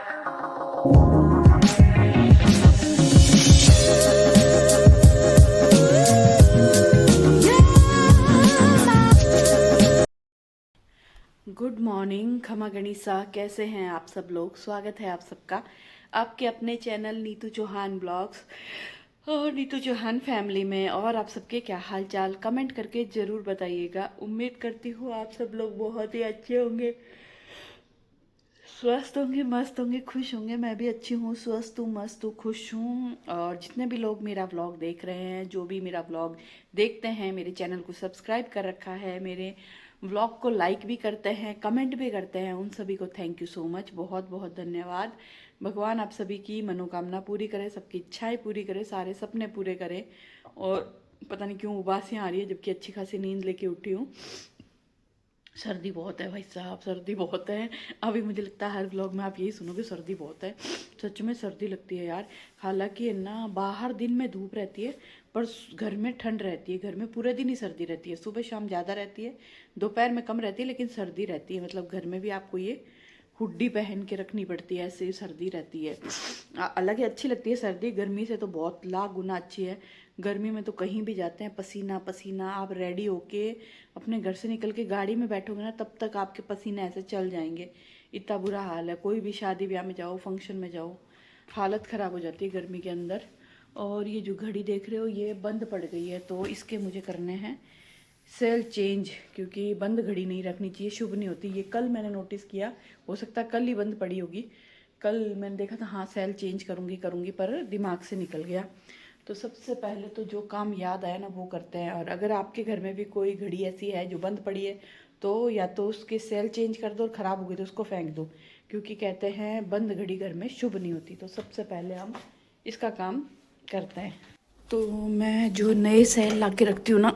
Good morning खमा गणिसा, कैसे हैं आप सब लोग। स्वागत है आप सबका आपके अपने चैनल नीतू चौहान ब्लॉग्स और नीतू चौहान फैमिली में। और आप सबके क्या हाल चाल कमेंट करके ज़रूर बताइएगा। उम्मीद करती हूँ आप सब लोग बहुत ही अच्छे होंगे, स्वस्थ होंगे, मस्त होंगे, खुश होंगे। मैं भी अच्छी हूँ, स्वस्थ हूँ, मस्त हूँ, खुश हूँ। और जितने भी लोग मेरा व्लॉग देख रहे हैं, जो भी मेरा व्लॉग देखते हैं, मेरे चैनल को सब्सक्राइब कर रखा है, मेरे व्लॉग को लाइक भी करते हैं, कमेंट भी करते हैं, उन सभी को थैंक यू सो मच, बहुत बहुत धन्यवाद। भगवान आप सभी की मनोकामना पूरी करे, सबकी इच्छाएं पूरी करे, सारे सपने पूरे करे। और पता नहीं क्यों उबासियाँ आ रही है, जबकि अच्छी खासी नींद लेके उठी हूँ। सर्दी बहुत है भाई साहब, सर्दी बहुत है। अभी मुझे लगता है हर व्लॉग में आप यही सुनोगे, सर्दी बहुत है। सच में सर्दी लगती है यार। हालांकि ना बाहर दिन में धूप रहती है, पर घर में ठंड रहती है। घर में पूरे दिन ही सर्दी रहती है, सुबह शाम ज़्यादा रहती है, दोपहर में कम रहती है, लेकिन सर्दी रहती है। मतलब घर में भी आपको ये हुड्डी पहन के रखनी पड़ती है, ऐसे सर्दी रहती है। अलग ही अच्छी लगती है सर्दी, गर्मी से तो बहुत लाख गुना अच्छी है। गर्मी में तो कहीं भी जाते हैं पसीना पसीना, आप रेडी होके अपने घर से निकल के गाड़ी में बैठोगे ना, तब तक आपके पसीने ऐसे चल जाएंगे। इतना बुरा हाल है। कोई भी शादी ब्याह में जाओ, फंक्शन में जाओ, हालत ख़राब हो जाती है गर्मी के अंदर। और ये जो घड़ी देख रहे हो, ये बंद पड़ गई है, तो इसके मुझे करने हैं सेल चेंज, क्योंकि बंद घड़ी नहीं रखनी चाहिए, शुभ नहीं होती। ये कल मैंने नोटिस किया, हो सकता है कल ही बंद पड़ी होगी। कल मैंने देखा था, हाँ सेल चेंज करूँगी करूँगी, पर दिमाग से निकल गया। तो सबसे पहले तो जो काम याद आया ना वो करते हैं। और अगर आपके घर में भी कोई घड़ी ऐसी है जो बंद पड़ी है, तो या तो उसके सेल चेंज कर दो, और ख़राब हो गई तो उसको फेंक दो, क्योंकि कहते हैं बंद घड़ी घर में शुभ नहीं होती। तो सबसे पहले हम इसका काम करते हैं। तो मैं जो नए सेल ला के रखती हूँ ना,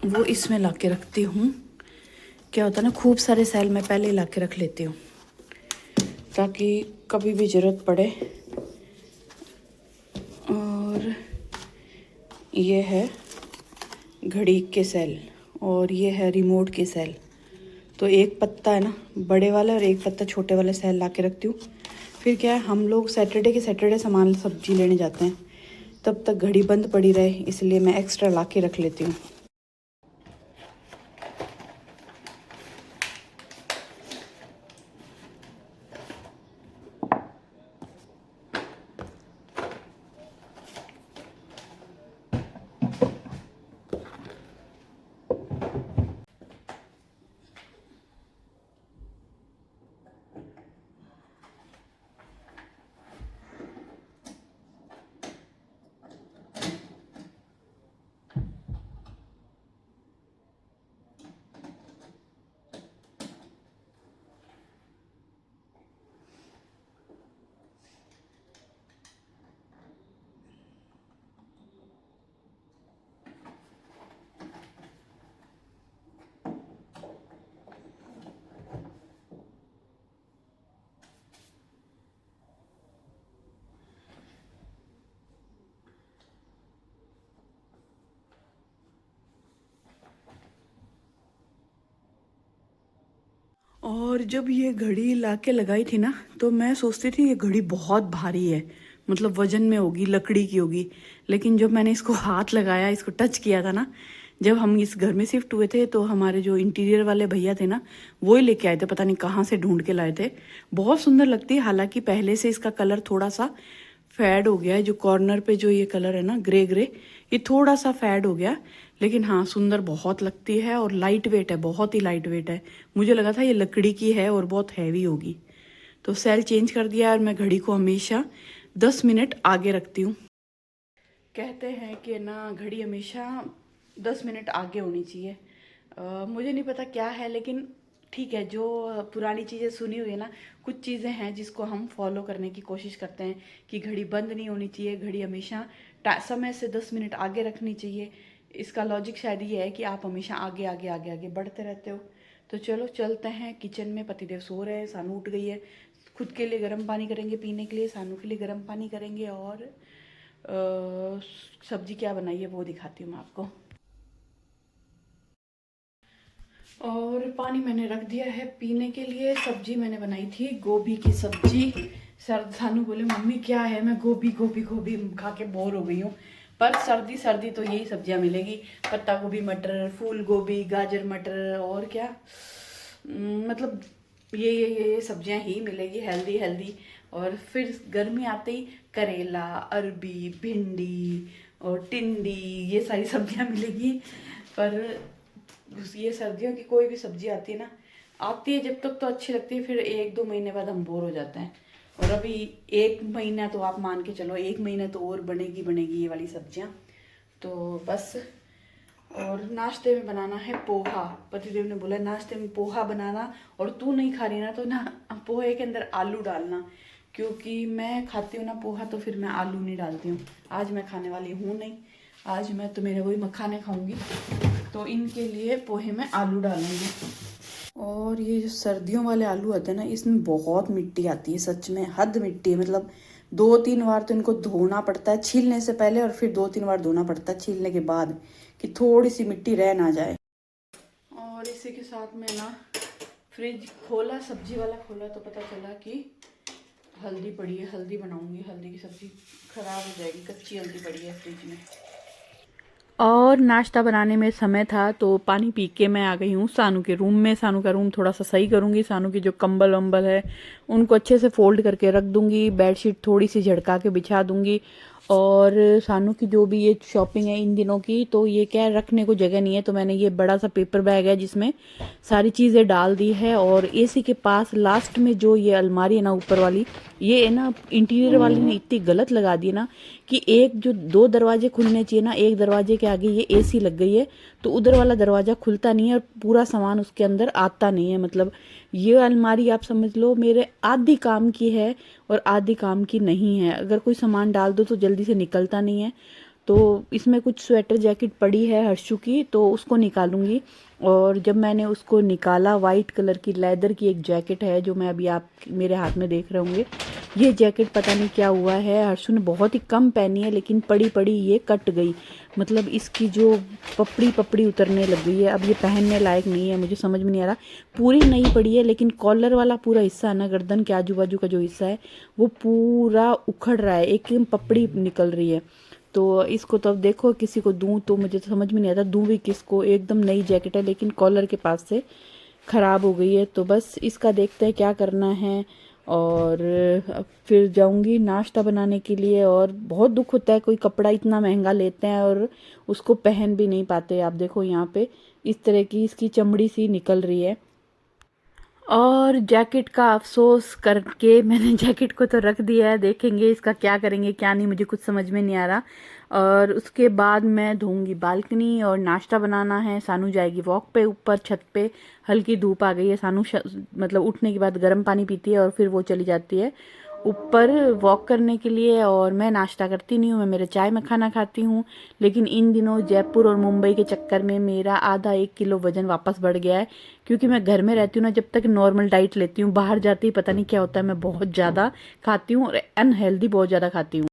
वो इसमें ला के रखती हूँ। क्या होता है ना, खूब सारे सेल मैं पहले ला के रख लेती हूँ, ताकि कभी भी ज़रूरत पड़े। और ये है घड़ी के सेल, और ये है रिमोट के सेल। तो एक पत्ता है ना बड़े वाला, और एक पत्ता छोटे वाले सेल ला के रखती हूँ। फिर क्या है, हम लोग सैटरडे के सैटरडे सामान सब्जी लेने जाते हैं, तब तक घड़ी बंद पड़ी रहे, इसलिए मैं एक्स्ट्रा ला के रख लेती हूँ। और जब ये घड़ी ला के लगाई थी ना, तो मैं सोचती थी ये घड़ी बहुत भारी है, मतलब वजन में होगी, लकड़ी की होगी। लेकिन जब मैंने इसको हाथ लगाया, इसको टच किया था ना, जब हम इस घर में शिफ्ट हुए थे, तो हमारे जो इंटीरियर वाले भैया थे ना, वो ही लेके आए थे, पता नहीं कहाँ से ढूंढ के लाए थे। बहुत सुंदर लगती है। हालांकि पहले से इसका कलर थोड़ा सा फेड हो गया है। जो कॉर्नर पे जो ये कलर है ना, ग्रे ग्रे, ये थोड़ा सा फेड हो गया। लेकिन हाँ, सुंदर बहुत लगती है, और लाइट वेट है, बहुत ही लाइट वेट है। मुझे लगा था ये लकड़ी की है और बहुत हैवी होगी। तो सेल चेंज कर दिया, और मैं घड़ी को हमेशा 10 मिनट आगे रखती हूँ। कहते हैं कि ना घड़ी हमेशा 10 मिनट आगे होनी चाहिए। मुझे नहीं पता क्या है, लेकिन ठीक है, जो पुरानी चीज़ें सुनी हुई है ना, कुछ चीज़ें हैं जिसको हम फॉलो करने की कोशिश करते हैं, कि घड़ी बंद नहीं होनी चाहिए, घड़ी हमेशा समय से 10 मिनट आगे रखनी चाहिए। इसका लॉजिक शायद ये है कि आप हमेशा आगे आगे आगे आगे बढ़ते रहते हो। तो चलो चलते हैं किचन में। पतिदेव सो रहे हैं, सानू उठ गई है। खुद के लिए गर्म पानी करेंगे पीने के लिए, सानू के लिए गर्म पानी करेंगे। और सब्जी क्या बनाई है वो दिखाती हूँ मैं आपको। और पानी मैंने रख दिया है पीने के लिए। सब्जी मैंने बनाई थी गोभी की सब्जी, सानू बोले मम्मी क्या है, मैं गोभी गोभी गोभी खा के बोर हो गई हूँ। पर सर्दी सर्दी तो यही सब्जियां मिलेगी, पत्ता गोभी मटर, फूल गोभी, गाजर मटर और क्या मतलब ये सब्जियां ही मिलेगी हेल्दी हेल्दी। और फिर गर्मी आते ही करेला, अरबी, भिंडी और टिंडी, ये सारी सब्जियां मिलेगी। पर ये सर्दियों की कोई भी सब्जी आती है ना, आती है जब तक तो अच्छी लगती है, फिर 1-2 महीने बाद हम बोर हो जाते हैं। और अभी 1 महीना तो आप मान के चलो, 1 महीना तो और बनेगी बनेगी ये वाली सब्जियां। तो बस, और नाश्ते में बनाना है पोहा। पतिदेव ने बोला नाश्ते में पोहा बनाना, और तू नहीं खा रही ना तो ना पोहे के अंदर आलू डालना, क्योंकि मैं खाती हूँ ना पोहा तो फिर मैं आलू नहीं डालती हूँ। आज मैं खाने वाली हूँ नहीं, आज मैं तो मेरे वही मखाने खाऊंगी, तो इनके लिए पोहे में आलू डालूंगी। और ये जो सर्दियों वाले आलू आते हैं ना, इसमें बहुत मिट्टी आती है, सच में हद मिट्टी है। मतलब 2-3 बार तो इनको धोना पड़ता है छीलने से पहले, और फिर 2-3 बार धोना पड़ता है छीलने के बाद, कि थोड़ी सी मिट्टी रह ना जाए। और इसी के साथ में ना फ्रिज खोला, सब्जी वाला खोला, तो पता चला कि हल्दी पड़ी है। हल्दी बनाऊंगी, हल्दी की सब्जी खराब हो जाएगी, कच्ची हल्दी पड़ी है फ्रिज में। और नाश्ता बनाने में समय था तो पानी पी के मैं आ गई हूँ सानू के रूम में। सानू का रूम थोड़ा सा सही करूँगी, सानू की जो कंबल वम्बल है उनको अच्छे से फोल्ड करके रख दूँगी, बेडशीट थोड़ी सी झड़का के बिछा दूँगी। और सानू की जो भी ये शॉपिंग है इन दिनों की, तो ये क्या है, रखने को जगह नहीं है, तो मैंने ये बड़ा सा पेपर बैग है जिसमें सारी चीज़ें डाल दी है। और एसी के पास लास्ट में जो ये अलमारी है ना ऊपर वाली, ये है ना इंटीरियर वाली ने इतनी गलत लगा दी ना, कि एक जो 2 दरवाजे खुलने चाहिए ना, एक दरवाजे के आगे ये एसी लग गई है, तो उधर वाला दरवाजा खुलता नहीं है और पूरा सामान उसके अंदर आता नहीं है। मतलब ये अलमारी आप समझ लो मेरे आधी काम की है और आधी काम की नहीं है। अगर कोई सामान डाल दो तो जल्दी से निकलता नहीं है। तो इसमें कुछ स्वेटर जैकेट पड़ी है हर्षु की, तो उसको निकालूंगी। और जब मैंने उसको निकाला, वाइट कलर की लेदर की एक जैकेट है जो मैं अभी आप मेरे हाथ में देख रहे होंगे। ये जैकेट पता नहीं क्या हुआ है, हर्षु ने बहुत ही कम पहनी है, लेकिन पड़ी पड़ी ये कट गई। मतलब इसकी जो पपड़ी पपड़ी उतरने लग गई है, अब ये पहनने लायक नहीं है। मुझे समझ में नहीं आ रहा, पूरी नहीं पड़ी है लेकिन कॉलर वाला पूरा हिस्सा है ना, गर्दन के आजू बाजू का जो हिस्सा है वो पूरा उखड़ रहा है, एक पपड़ी निकल रही है। तो इसको तो अब देखो किसी को दूं तो मुझे तो समझ में नहीं आता दूं भी किसको। एकदम नई जैकेट है लेकिन कॉलर के पास से ख़राब हो गई है, तो बस इसका देखते हैं क्या करना है। और अब फिर जाऊंगी नाश्ता बनाने के लिए। और बहुत दुख होता है, कोई कपड़ा इतना महंगा लेते हैं और उसको पहन भी नहीं पाते। आप देखो यहाँ पे इस तरह की इसकी चमड़ी सी निकल रही है। और जैकेट का अफसोस करके मैंने जैकेट को तो रख दिया है, देखेंगे इसका क्या करेंगे क्या नहीं, मुझे कुछ समझ में नहीं आ रहा। और उसके बाद मैं धोऊंगी बालकनी और नाश्ता बनाना है। सानू जाएगी वॉक पे, ऊपर छत पे हल्की धूप आ गई है। सानू मतलब उठने के बाद गर्म पानी पीती है और फिर वो चली जाती है ऊपर वॉक करने के लिए। और मैं नाश्ता करती नहीं हूँ, मैं मेरे चाय में खाना खाती हूँ। लेकिन इन दिनों जयपुर और मुंबई के चक्कर में मेरा आधा 1 किलो वजन वापस बढ़ गया है, क्योंकि मैं घर में रहती हूँ ना, जब तक नॉर्मल डाइट लेती हूँ, बाहर जाती पता नहीं क्या होता है, मैं बहुत ज़्यादा खाती हूँ और अनहेल्दी बहुत ज़्यादा खाती हूँ।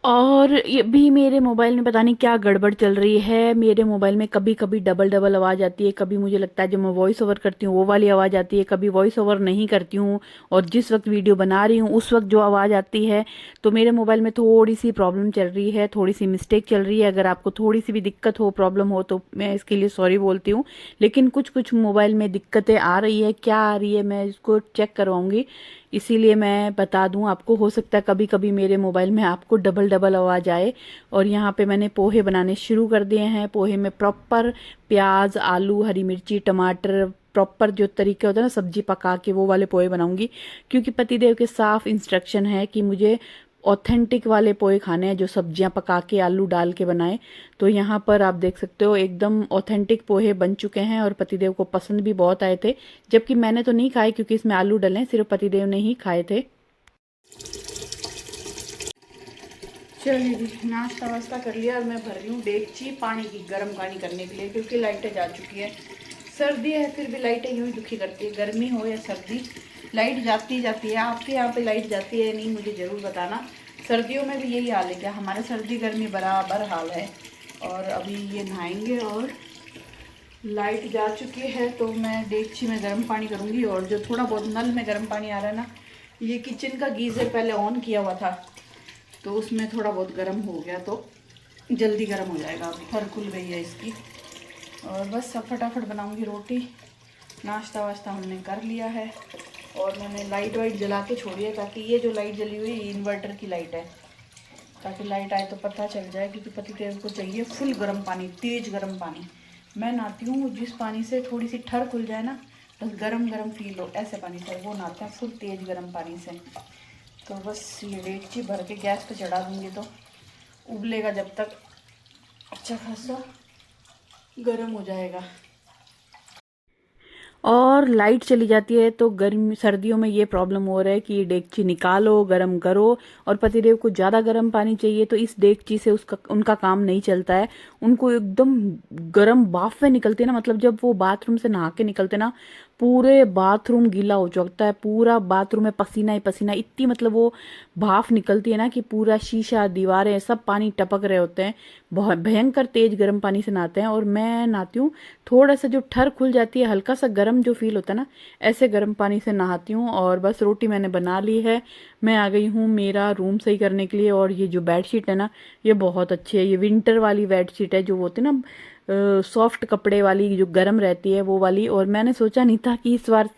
और ये भी मेरे मोबाइल में पता नहीं क्या गड़बड़ चल रही है। मेरे मोबाइल में कभी कभी डबल डबल आवाज़ आती है, कभी मुझे लगता है जब मैं वॉइस ओवर करती हूँ वो वाली आवाज़ आती है, कभी वॉइस ओवर नहीं करती हूँ और जिस वक्त वीडियो बना रही हूँ उस वक्त जो आवाज़ आती है। तो मेरे मोबाइल में थोड़ी सी प्रॉब्लम चल रही है, थोड़ी सी मिस्टेक चल रही है। अगर आपको थोड़ी सी भी दिक्कत हो, प्रॉब्लम हो, तो मैं इसके लिए सॉरी बोलती हूँ। लेकिन कुछ कुछ मोबाइल में दिक्कतें आ रही है, क्या आ रही है मैं इसको चेक करवाऊँगी, इसीलिए मैं बता दूं आपको। हो सकता है कभी कभी मेरे मोबाइल में आपको डबल डबल आवाज़ आए। और यहाँ पे मैंने पोहे बनाने शुरू कर दिए हैं। पोहे में प्रॉपर प्याज, आलू, हरी मिर्ची, टमाटर, प्रॉपर जो तरीके होता है ना सब्जी पका के, वो वाले पोहे बनाऊंगी। क्योंकि पतिदेव के साफ इंस्ट्रक्शन है कि मुझे ऑथेंटिक वाले पोहे खाने हैं जो सब्जियां पका के आलू डाल के बनाए। तो यहाँ पर आप देख सकते हो एकदम ऑथेंटिक पोहे बन चुके हैं और पतिदेव को पसंद भी बहुत आए थे। जबकि मैंने तो नहीं खाए क्योंकि इसमें आलू डले, सिर्फ पतिदेव ने ही खाए थे। चलिए जी, नाश्ता वास्ता कर लिया और मैं भर रही हूँ डेगची पानी की, गर्म पानी करने के लिए, क्योंकि लाइटें जा चुकी है। सर्दी है फिर भी लाइटें यूँ ही दुखी करती है, गर्मी हो या सर्दी लाइट जाती जाती है। आपके यहाँ पे लाइट जाती है नहीं मुझे ज़रूर बताना। सर्दियों में भी यही हाल है क्या? हमारे सर्दी गर्मी बराबर हाल है। और अभी ये नहाएंगे और लाइट जा चुकी है तो मैं डेगची में गर्म पानी करूँगी। और जो थोड़ा बहुत नल में गर्म पानी आ रहा है ना, ये किचन का गीज़र पहले ऑन किया हुआ था तो उसमें थोड़ा बहुत गर्म हो गया, तो जल्दी गर्म हो जाएगा। अब फर खुल गई है इसकी। और बस अब फटाफट बनाऊँगी रोटी। नाश्ता वाश्ता हमने कर लिया है और मैंने लाइट वाइट जला के छोड़ी है, ताकि ये जो लाइट जली हुई इन्वर्टर की लाइट है, ताकि लाइट आए तो पता चल जाए। क्योंकि पतिदेव को चाहिए फुल गर्म पानी, तेज़ गर्म पानी। मैं नहाती हूँ जिस पानी से थोड़ी सी ठर खुल जाए ना, बस गरम गरम फील हो, ऐसे पानी से वो नहाते हैं, फुल तेज़ गर्म पानी से। तो बस ये डेगची भर के गैस पे चढ़ा दूँगी तो उबलेगा जब तक, अच्छा खासा गर्म हो जाएगा। और लाइट चली जाती है तो गर्मी सर्दियों में ये प्रॉब्लम हो रहा है कि डेगची निकालो, गरम करो। और पतिदेव को ज़्यादा गर्म पानी चाहिए तो इस डेगची से उनका काम नहीं चलता है। उनको एकदम गर्म भाफ़ें निकलती है ना, मतलब जब वो बाथरूम से नहा के निकलते ना, पूरे बाथरूम गीला हो जाता है, पूरा बाथरूम में पसीना ही पसीना, इतनी मतलब वो भाप निकलती है ना कि पूरा शीशा, दीवारें सब पानी टपक रहे होते हैं। बहुत भयंकर तेज गर्म पानी से नहाते हैं। और मैं नहाती हूँ, थोड़ा सा जो ठर खुल जाती है, हल्का सा गर्म जो फील होता है ना, ऐसे गर्म पानी से नहाती हूँ। और बस रोटी मैंने बना ली है, मैं आ गई हूँ मेरा रूम सही करने के लिए। और ये जो बेडशीट है ना, ये बहुत अच्छी है। ये विंटर वाली बेडशीट है, जो होती है ना सॉफ्ट कपड़े वाली, जो गर्म रहती है वो वाली। और मैंने सोचा नहीं था कि इस बार,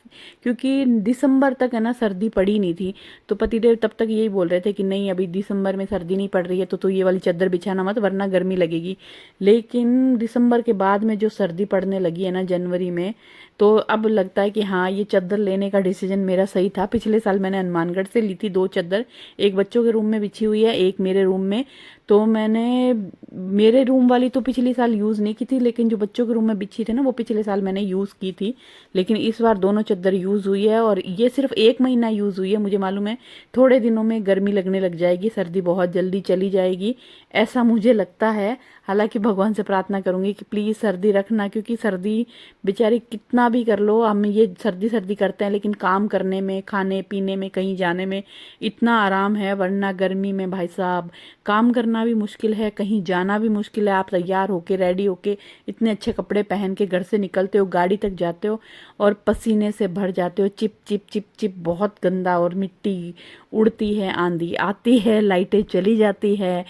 क्योंकि दिसंबर तक है ना सर्दी पड़ी नहीं थी, तो पतिदेव तब तक यही बोल रहे थे कि नहीं अभी दिसंबर में सर्दी नहीं पड़ रही है तो ये वाली चादर बिछाना मत, वरना गर्मी लगेगी। लेकिन दिसंबर के बाद में जो सर्दी पड़ने लगी है ना जनवरी में, तो अब लगता है कि हाँ ये चादर लेने का डिसीजन मेरा सही था। पिछले साल मैंने हनुमानगढ़ से ली थी 2 चादर, एक बच्चों के रूम में बिछी हुई है, एक मेरे रूम में। तो मैंने मेरे रूम वाली तो पिछले साल यूज़ नहीं की थी, लेकिन जो बच्चों के रूम में बिछी थी ना, वो पिछले साल मैंने यूज़ की थी। लेकिन इस बार दोनों चादर यूज़ हुई है और ये सिर्फ 1 महीना यूज़ हुई है। मुझे मालूम है थोड़े दिनों में गर्मी लगने लग जाएगी, सर्दी बहुत जल्दी चली जाएगी, ऐसा मुझे लगता है। हालांकि भगवान से प्रार्थना करूंगी कि प्लीज़ सर्दी रखना, क्योंकि सर्दी बेचारी कितना भी कर लो, हम ये सर्दी सर्दी करते हैं लेकिन काम करने में, खाने पीने में, कहीं जाने में इतना आराम है। वरना गर्मी में भाई साहब काम करना भी मुश्किल है, कहीं जाना भी मुश्किल है। आप तैयार होके रेडी होके इतने अच्छे कपड़े पहन के घर से निकलते हो, गाड़ी तक जाते हो और पसीने से भर जाते हो, चिप चिप चिप चिप, बहुत गंदा। और मिट्टी उड़ती है, आंधी आती है, लाइटें चली जाती है।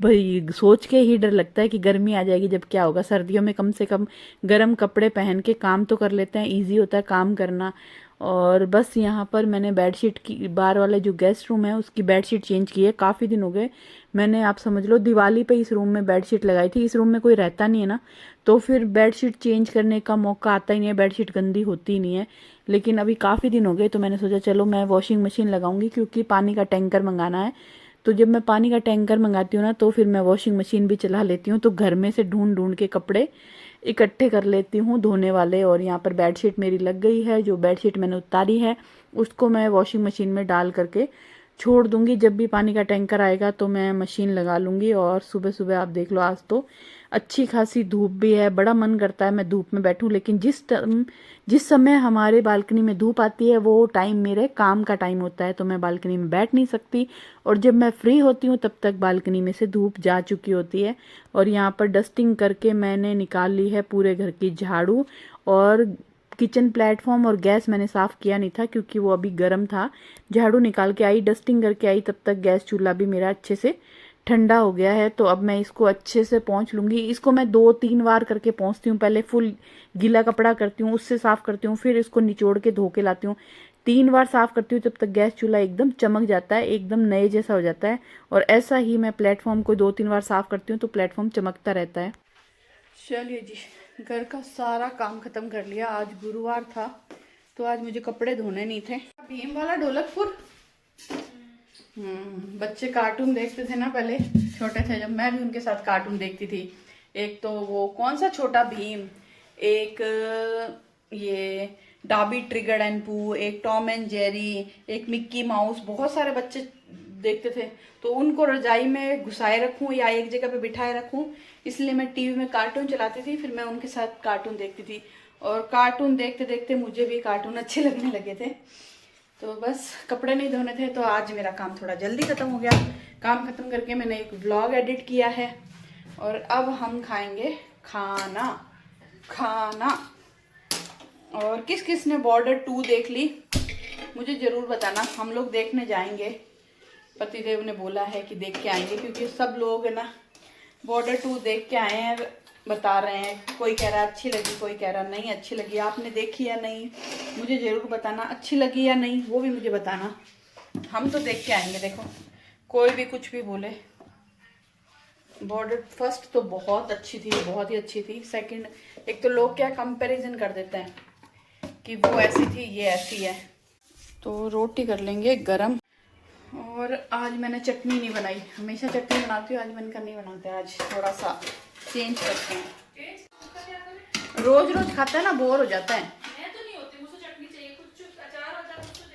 भाई सोच के ही डर लगता है कि गर्मी आ जाएगी जब क्या होगा। सर्दियों में कम से कम गर्म कपड़े पहन के काम तो कर लेते हैं, इजी होता है काम करना। और बस यहाँ पर मैंने बेडशीट की, बाहर वाले जो गेस्ट रूम है उसकी बेडशीट चेंज की है। काफ़ी दिन हो गए, मैंने आप समझ लो दिवाली पे इस रूम में बेडशीट लगाई थी। इस रूम में कोई रहता नहीं है ना, तो फिर बेडशीट चेंज करने का मौका आता ही नहीं है, बेडशीट गंदी होती ही नहीं है। लेकिन अभी काफ़ी दिन हो गए तो मैंने सोचा चलो मैं वॉशिंग मशीन लगाऊंगी, क्योंकि पानी का टैंकर मंगाना है। तो जब मैं पानी का टैंकर मंगाती हूँ ना, तो फिर मैं वॉशिंग मशीन भी चला लेती हूँ। तो घर में से ढूंढ ढूंढ के कपड़े इकट्ठे कर लेती हूँ धोने वाले। और यहाँ पर बेडशीट मेरी लग गई है, जो बेडशीट मैंने उतारी है उसको मैं वॉशिंग मशीन में डाल करके छोड़ दूंगी। जब भी पानी का टैंकर आएगा तो मैं मशीन लगा लूँगी। और सुबह सुबह आप देख लो, आज तो अच्छी खासी धूप भी है, बड़ा मन करता है मैं धूप में बैठूं। लेकिन जिस समय हमारे बालकनी में धूप आती है वो टाइम मेरे काम का टाइम होता है, तो मैं बालकनी में बैठ नहीं सकती। और जब मैं फ्री होती हूँ तब तक बालकनी में से धूप जा चुकी होती है। और यहाँ पर डस्टिंग करके मैंने निकाल ली है पूरे घर की झाड़ू। और किचन प्लेटफॉर्म और गैस मैंने साफ़ किया नहीं था क्योंकि वो अभी गर्म था। झाड़ू निकाल के आई, डस्टिंग करके आई, तब तक गैस चूल्हा भी मेरा अच्छे से ठंडा हो गया है। तो अब मैं इसको अच्छे से पोंछ लूँगी। इसको मैं 2-3 बार करके पोंछती हूँ। पहले फुल गीला कपड़ा करती हूँ, उससे साफ़ करती हूँ, फिर इसको निचोड़ के धो के लाती हूँ। 3 बार साफ़ करती हूँ, तब तक गैस चूल्हा एकदम चमक जाता है, एकदम नए जैसा हो जाता है। और ऐसा ही मैं प्लेटफॉर्म को 2-3 बार साफ़ करती हूँ तो प्लेटफॉर्म चमकता रहता है। चलिए जी, घर का सारा काम खत्म कर लिया। आज गुरुवार था तो आज मुझे कपड़े धोने नहीं थे। भीम वाला ढोलकपुर, बच्चे कार्टून देखते थे ना पहले, छोटे थे जब, मैं भी उनके साथ कार्टून देखती थी। एक तो वो कौन सा छोटा भीम, एक ये डाबी ट्रिगर एंड पू, एक टॉम एंड जेरी, एक मिक्की माउस, बहुत सारे बच्चे देखते थे। तो उनको रजाई में घुसाए रखूं या एक जगह पे बिठाए रखूं, इसलिए मैं टीवी में कार्टून चलाती थी, फिर मैं उनके साथ कार्टून देखती थी। और कार्टून देखते देखते मुझे भी कार्टून अच्छे लगने लगे थे। तो बस कपड़े नहीं धोने थे तो आज मेरा काम थोड़ा जल्दी ख़त्म हो गया। काम ख़त्म करके मैंने एक व्लॉग एडिट किया है और अब हम खाएंगे खाना। खाना। और किस किस ने बॉर्डर 2 देख ली मुझे ज़रूर बताना, हम लोग देखने जाएंगे। पतिदेव ने बोला है कि देख के आएंगे, क्योंकि सब लोग है ना बॉर्डर 2 देख के आए हैं, बता रहे हैं। कोई कह रहा अच्छी लगी, कोई कह रहा नहीं अच्छी लगी। आपने देखी या नहीं मुझे ज़रूर बताना, अच्छी लगी या नहीं वो भी मुझे बताना। हम तो देख के आएंगे। देखो कोई भी कुछ भी बोले, बॉर्डर फर्स्ट तो बहुत अच्छी थी, बहुत ही अच्छी थी। सेकंड, एक तो लोग क्या कंपैरिजन कर देते हैं कि वो ऐसी थी ये ऐसी है। तो रोटी कर लेंगे गरम। और आज मैंने चटनी नहीं बनाई, हमेशा चटनी बनाती हूँ, आज मैंने कहा नहीं बनाते, आज थोड़ा सा चेंज करते हैं। रोज रोज खाता है ना, बोर हो जाता है। मैं तो नहीं होती, मुझे चटनी चाहिए,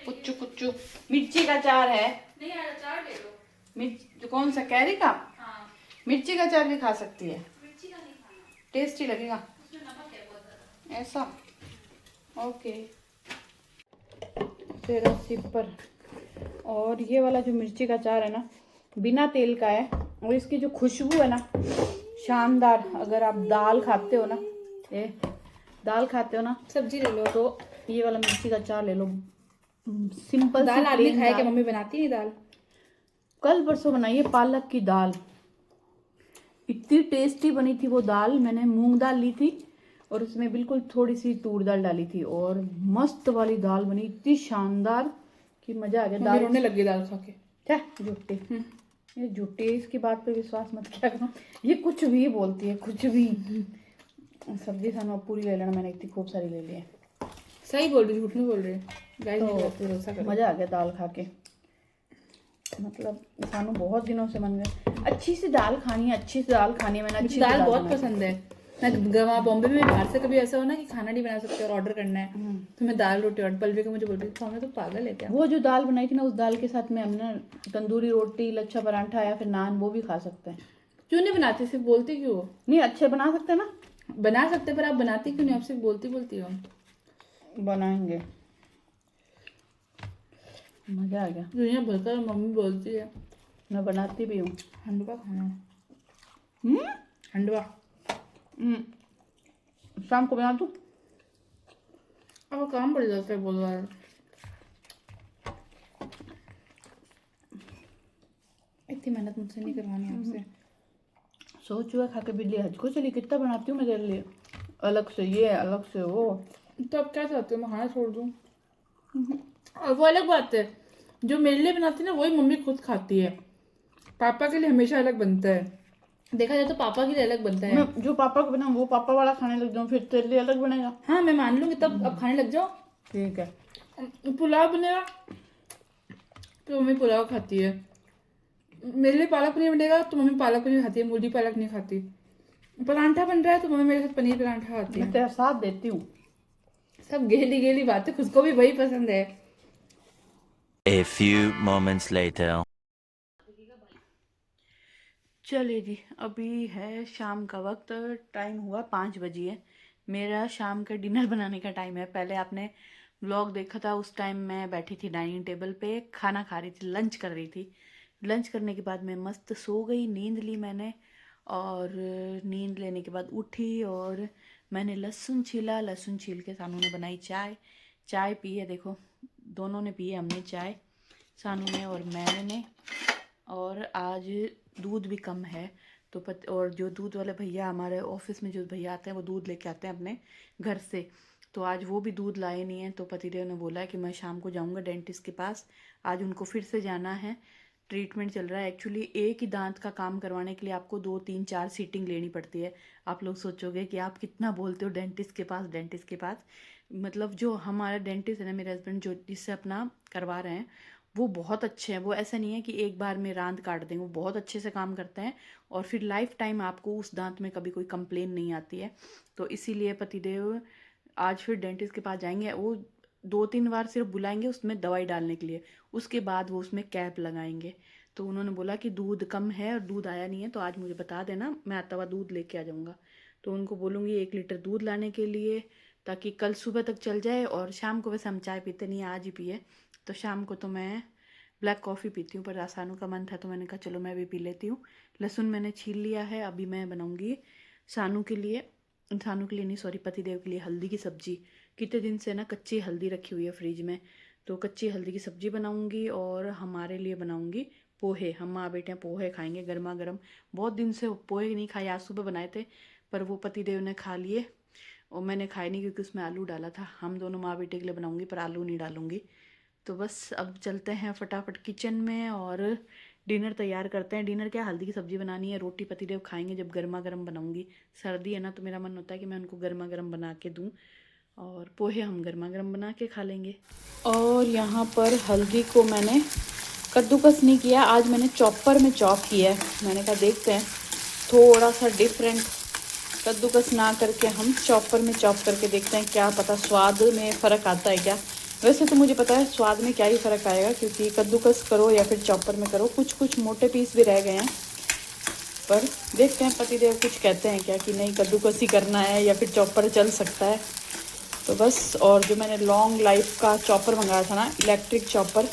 कुच्चू कुच्चू। मिर्ची का अचार है, नहीं यार अचार ले लो। मिर्च कौन सा, कैरी का? हाँ। मिर्ची का अचार भी खा सकती है, मिर्ची का नहीं खाना, टेस्टी लगेगा, उसमें नमक है बहुत ज़्यादा। ऐसा ओके। तेरा सिपर। और ये वाला जो मिर्ची का अचार है ना, बिना तेल का है, और इसकी जो खुशबू है ना शानदार। अगर आप दाल खाते हो ना, दाल खाते हो ना, सब्जी ले लो, तो ये वाला मिर्ची का अचार ले लो। सिंपल दाल आदमी खाए क्या? मम्मी बनाती नहीं दाल, कल परसों बनाई है पालक की दाल, इतनी टेस्टी बनी थी वो दाल। मैंने मूंग दाल ली थी और उसमें बिल्कुल थोड़ी सी तूर दाल डाली थी, और मस्त वाली दाल बनी, इतनी शानदार कि मजा आ गया। दाल रोने लगी दाल खा के। क्या झूठी, ये झूठी है, इसकी बात पे विश्वास मत किया करो, ये कुछ भी बोलती है, कुछ भी। सब्जी सानू पूरी ले लेना, मैंने इतनी खूब सारी ले ली है। सही बोल रही, झूठ नहीं बोल रही। तो मजा आ गया दाल खा के, मतलब सानू बहुत दिनों से मन में अच्छी सी दाल खानी है, अच्छी सी दाल खानी है। मैंने अच्छी दाल बहुत पसंद है। मैं वहाँ बॉम्बे में बाहर से कभी ऐसा हो ना कि खाना नहीं बना सकते और ऑर्डर करना है, तो मैं दाल रोटी और बल्बी को मुझे बोल रही थी तो पागल है क्या। वो जो दाल बनाई थी ना, उस दाल के साथ में हमने तंदूरी रोटी, लच्छा पराठा या फिर नान, वो भी खा सकते हैं। क्यों नहीं बनाती, सिर्फ बोलती क्यों? नहीं अच्छे बना सकते ना, बना सकते, पर आप बनाती क्यों नहीं? आप सिर्फ बोलती हो। बनाएंगे, मजा आ गया। दुनिया भर का मम्मी बोलती है, मैं बनाती भी हूँ। हंडवा खाना, हंडवा शाम को बना दूँ? अब काम पड़ जाता है, बोल रहा है। इतनी मेहनत मुझसे नहीं करवानी आपसे। सोच हुआ खा के बिल्ली हज को चली, कितना बनाती हूँ मैं तेरे लिए, अलग से ये अलग से वो। तो अब क्या चाहते हो, मैं खाना छोड़ दूँ? और वो अलग बात है, जो मेरे लिए बनाती है ना वही मम्मी खुद खाती है, पापा के लिए हमेशा अलग बनता है। देखा जाए तो पापा के लिए अलग बनता है। मैं जो पापा को बना वो पापा वाला खाने लग जाऊँ, फिर तेरे लिए अलग बनेगा। हाँ मैं मान लूंगी, तब अब खाने लग जाओ। ठीक है। पुलाव बनेगा तो मम्मी पुलाव खाती है, मेरे लिए पालक पनीर बनेगा तो मम्मी पालक पनीर खाती है, मूली पालक नहीं खाती। परांठा बन रहा है तो मम्मी मेरे साथ पनीर परांठा खाती है। मैं तेरा साथ देती हूँ। सब गेली गेली बातें, खुद को भी वही पसंद है। A few moments later. चलिए जी, अभी है शाम का वक्त, टाइम हुआ 5 बजे है। मेरा शाम का डिनर बनाने का टाइम है। पहले आपने व्लॉग देखा था, उस टाइम मैं बैठी थी डाइनिंग टेबल पे, खाना खा रही थी, लंच कर रही थी। लंच करने के बाद मैं मस्त सो गई, नींद ली मैंने। और नींद लेने के बाद उठी और मैंने लहसुन छीला, लहसुन छील के सानू ने बनाई चाय, चाय पी है। देखो दोनों ने पी है हमने चाय, सानू ने और मैंने। और आज दूध भी कम है तो और जो दूध वाले भैया, हमारे ऑफिस में जो भैया आते हैं वो दूध लेके आते हैं अपने घर से, तो आज वो भी दूध लाए नहीं है। तो पतिदेव ने बोला है कि मैं शाम को जाऊंगा डेंटिस्ट के पास, आज उनको फिर से जाना है, ट्रीटमेंट चल रहा है। एक्चुअली एक ही दांत का काम करवाने के लिए आपको 2 3 4 सीटिंग लेनी पड़ती है। आप लोग सोचोगे कि आप कितना बोलते हो डेंटिस्ट के पास, डेंटिस्ट के पास। मतलब जो हमारा डेंटिस्ट है ना, मेरे हस्बैंड जो जिससे अपना करवा रहे हैं, वो बहुत अच्छे हैं। वो ऐसा नहीं है कि एक बार में रांद काट देंगे, वो बहुत अच्छे से काम करते हैं और फिर लाइफ टाइम आपको उस दांत में कभी कोई कंप्लेन नहीं आती है। तो इसीलिए पतिदेव आज फिर डेंटिस्ट के पास जाएंगे। वो 2 3 बार सिर्फ बुलाएंगे उसमें दवाई डालने के लिए, उसके बाद वो उसमें कैप लगाएंगे। तो उन्होंने बोला कि दूध कम है और दूध आया नहीं है, तो आज मुझे बता देना, मैं आता हुआ दूध लेके आ जाऊँगा। तो उनको बोलूँगी 1 लीटर दूध लाने के लिए, ताकि कल सुबह तक चल जाए। और शाम को वैसे हम चाय पीते नहीं, आज ही पिए, तो शाम को तो मैं ब्लैक कॉफ़ी पीती हूँ। पर आसानू का मन था तो मैंने कहा चलो मैं भी पी लेती हूँ। लहसुन मैंने छील लिया है, अभी मैं बनाऊँगी सानू के लिए इंसानों के लिए नहीं, सॉरी, पतिदेव के लिए हल्दी की सब्ज़ी। कितने दिन से ना कच्ची हल्दी रखी हुई है फ्रिज में, तो कच्ची हल्दी की सब्ज़ी बनाऊंगी और हमारे लिए बनाऊंगी पोहे। हम माँ बेटे पोहे खाएंगे गर्मा गर्म। बहुत दिन से पोहे नहीं खाए, आज सुबह बनाए थे पर वो पतिदेव ने खा लिए और मैंने खाए नहीं क्योंकि उसमें आलू डाला था। हम दोनों माँ बेटे के लिए बनाऊंगी पर आलू नहीं डालूंगी। तो बस अब चलते हैं फटाफट किचन में और डिनर तैयार करते हैं। डिनर क्या, हल्दी की सब्ज़ी बनानी है, रोटी पतिदेव खाएंगे जब गर्मा गर्म बनाऊंगी। सर्दी है ना तो मेरा मन होता है कि मैं उनको गर्मा गर्म बना के दूँ और पोहे हम गर्मा गर्म बना के खा लेंगे। और यहाँ पर हल्दी को मैंने कद्दूकस नहीं किया, आज मैंने चॉपर में चॉप किया है। मैंने कहा देखते हैं थोड़ा सा डिफरेंट, कद्दूकस ना करके हम चॉपर में चॉप करके देखते हैं, क्या पता स्वाद में फ़र्क आता है क्या। वैसे तो मुझे पता है स्वाद में क्या ही फ़र्क आएगा, क्योंकि कद्दूकस करो या फिर चॉपर में करो, कुछ कुछ मोटे पीस भी रह गए हैं। पर देखते हैं पतिदेव कुछ कहते हैं क्या कि नहीं कद्दूकस ही करना है या फिर चॉपर चल सकता है। तो बस, और जो मैंने लॉन्ग लाइफ का चॉपर मंगाया था ना, इलेक्ट्रिक चॉपर,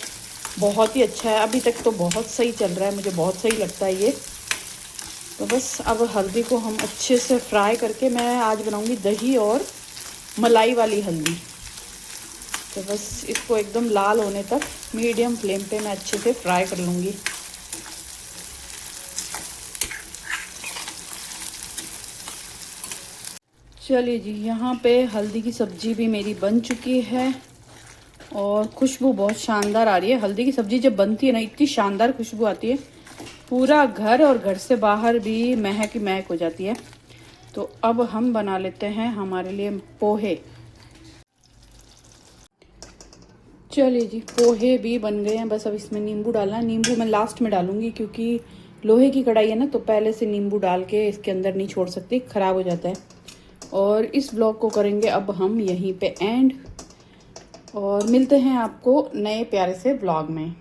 बहुत ही अच्छा है, अभी तक तो बहुत सही चल रहा है, मुझे बहुत सही लगता है ये। तो बस अब हल्दी को हम अच्छे से फ्राई करके, मैं आज बनाऊंगी दही और मलाई वाली हल्दी। तो बस इसको एकदम लाल होने तक मीडियम फ्लेम पे मैं अच्छे से फ्राई कर लूँगी। चलिए जी, यहाँ पे हल्दी की सब्ज़ी भी मेरी बन चुकी है और खुशबू बहुत शानदार आ रही है। हल्दी की सब्ज़ी जब बनती है ना, इतनी शानदार खुशबू आती है, पूरा घर और घर से बाहर भी महक ही महक हो जाती है। तो अब हम बना लेते हैं हमारे लिए पोहे। चलिए जी, पोहे भी बन गए हैं, बस अब इसमें नींबू डालना है। नींबू मैं लास्ट में डालूंगी क्योंकि लोहे की कढ़ाई है ना, तो पहले से नींबू डाल के इसके अंदर नहीं छोड़ सकती, ख़राब हो जाता है। और इस ब्लॉग को करेंगे अब हम यहीं पे एंड, और मिलते हैं आपको नए प्यारे से ब्लॉग में।